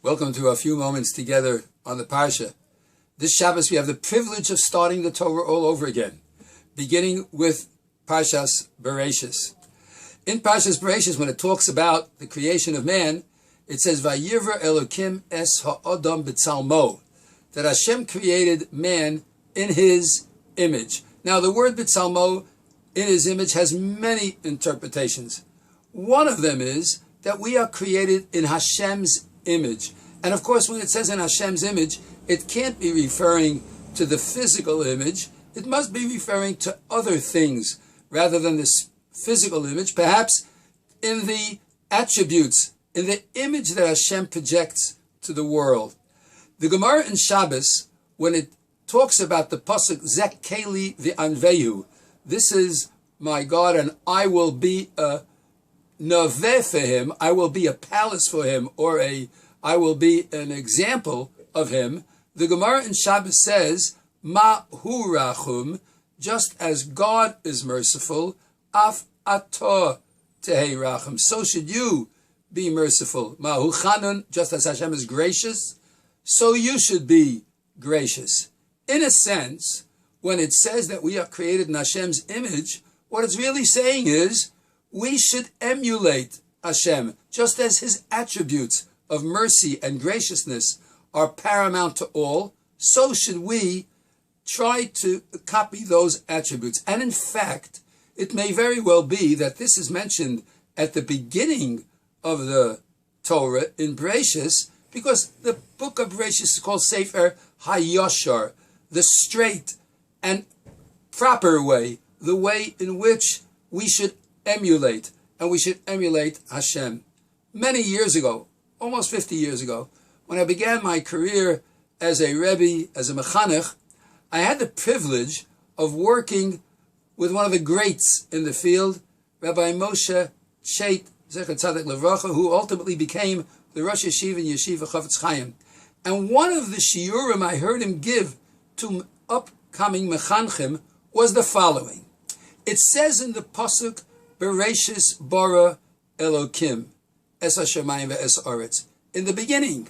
Welcome to a few moments together on the Parsha. This Shabbos we have the privilege of starting the Torah all over again, beginning with Parshas Bereishis. In Parshas Bereishis, when it talks about the creation of man, it says, Vayivra Elokim es ha'odam b'tzalmo, that Hashem created man in his image. Now the word b'tzalmo, in his image, has many interpretations. One of them is that we are created in Hashem's image. And of course, when it says in Hashem's image, it can't be referring to the physical image. It must be referring to other things rather than this physical image, perhaps in the attributes, in the image that Hashem projects to the world. The Gemara in Shabbos, when it talks about the pasuk Zek Keli v'anvehu, this is my God, and I will be a Naveh for him, I will be a palace for him, or I will be an example of him. The Gemara in Shabbos says, Ma hu rachum, just as God is merciful, af ato tehei rachum, so should you be merciful. Ma hu chanun, just as Hashem is gracious, so you should be gracious. In a sense, when it says that we are created in Hashem's image, what it's really saying is, we should emulate Hashem, just as his attributes of mercy and graciousness are paramount to all, so should we try to copy those attributes. And in fact, it may very well be that this is mentioned at the beginning of the Torah in Bereishis, because the book of Bereishis is called Sefer HaYashar, the straight and proper way, the way in which we should emulate, and we should emulate Hashem. Many years ago, almost 50 years ago, when I began my career as a Rebbe, as a Mechanech, I had the privilege of working with one of the greats in the field, Rabbi Moshe Zecher Tzaddik Levracha, who ultimately became the Rosh Yeshiva in Yeshiva Chafetz Chaim. And one of the shiurim I heard him give to upcoming Mechanchim was the following. It says in the pasuk, Bereishis bara Elokim, es hashamayim ve'es aretz. In the beginning,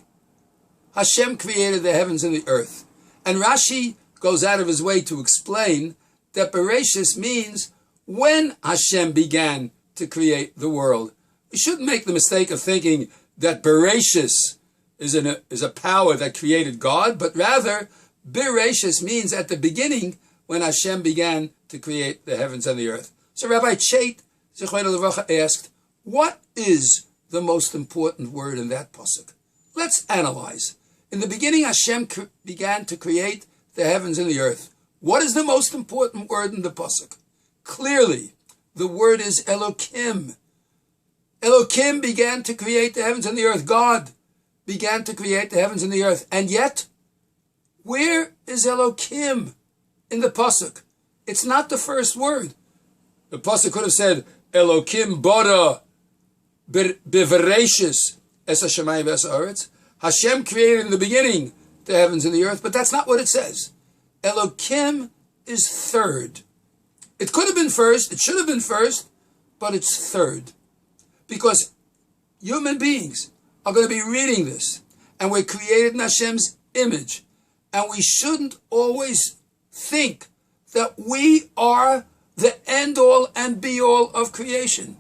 Hashem created the heavens and the earth. And Rashi goes out of his way to explain that Bereishis means when Hashem began to create the world. We shouldn't make the mistake of thinking that Bereishis is a power that created God, but rather Bereishis means at the beginning when Hashem began to create the heavens and the earth. So Rabbi Cheit Zichrono Livracha asked, what is the most important word in that pasuk? Let's analyze. In the beginning, Hashem began to create the heavens and the earth. What is the most important word in the pasuk? Clearly, the word is Elokim. Elokim began to create the heavens and the earth. God began to create the heavens and the earth. And yet, where is Elokim in the pasuk? It's not the first word. The pasuk could have said, Elokim bara bereishis es hashamayim ve'es haaretz. Hashem created in the beginning the heavens and the earth, but that's not what it says. Elokim is third. It could have been first, it should have been first, but it's third. Because human beings are going to be reading this, and we're created in Hashem's image, and we shouldn't always think that we are the end-all and be-all of creation.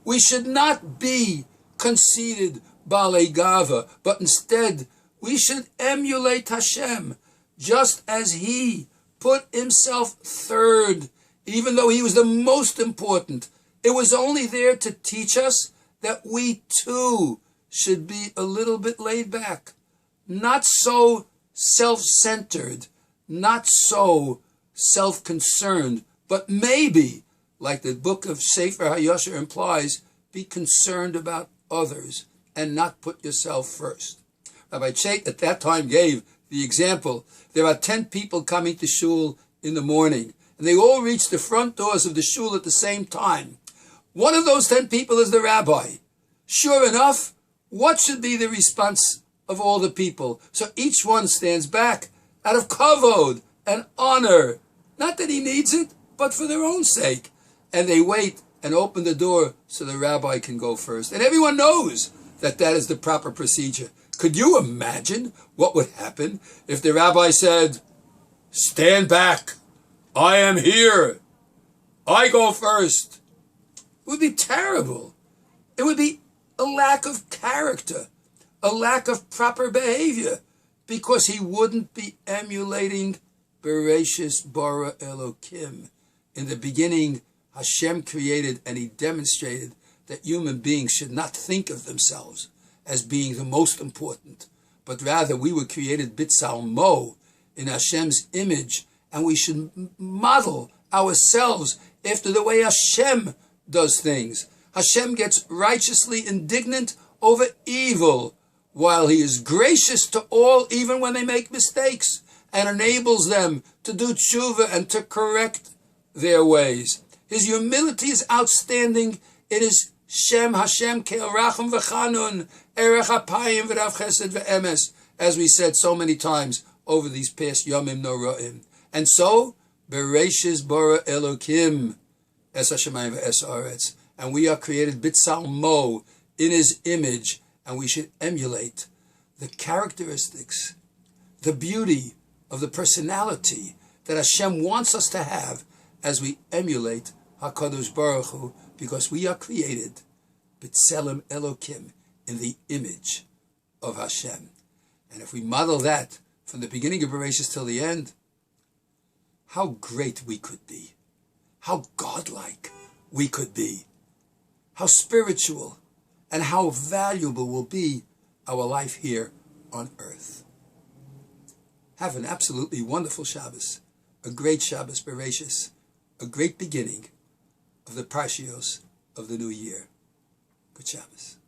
We should not be conceited balei gava, but instead we should emulate Hashem, just as he put himself third, even though he was the most important. It was only there to teach us that we too should be a little bit laid back, not so self-centered, not so self-concerned, but maybe, like the book of Sefer HaYashar implies, be concerned about others and not put yourself first. Rabbi Cheit at that time gave the example. There are 10 people coming to shul in the morning, and they all reach the front doors of the shul at the same time. One of those 10 people is the rabbi. Sure enough, what should be the response of all the people? So each one stands back out of kavod and honor. Not that he needs it, but for their own sake. And they wait and open the door so the rabbi can go first. And everyone knows that that is the proper procedure. Could you imagine what would happen if the rabbi said, stand back, I am here, I go first? It would be terrible. It would be a lack of character, a lack of proper behavior, because he wouldn't be emulating Bereishis bara Elokim. In the beginning, Hashem created and he demonstrated that human beings should not think of themselves as being the most important, but rather we were created Bitzal Mo, in Hashem's image, and we should model ourselves after the way Hashem does things. Hashem gets righteously indignant over evil, while he is gracious to all even when they make mistakes, and enables them to do tshuva and to correct their ways. His humility is outstanding. It is Shem Hashem Ke'el Racham V'Chanun, Erech HaPayim V'Rav Chesed V'Emes, as we said so many times over these past Yomim Noraim. And so, Bereishis bara Elokim, Es HaShemayim V'es Haaretz, and we are created Bitzal Mo, in his image, and we should emulate the characteristics, the beauty of the personality that Hashem wants us to have as we emulate HaKadosh Baruch Hu, because we are created B'Tselem Elokim, in the image of Hashem. And if we model that from the beginning of Bereishis till the end, how great we could be, how godlike we could be, how spiritual and how valuable will be our life here on earth. Have an absolutely wonderful Shabbos, a great Shabbos Bereishis, a great beginning of the Parshios of the new year. Good Shabbos.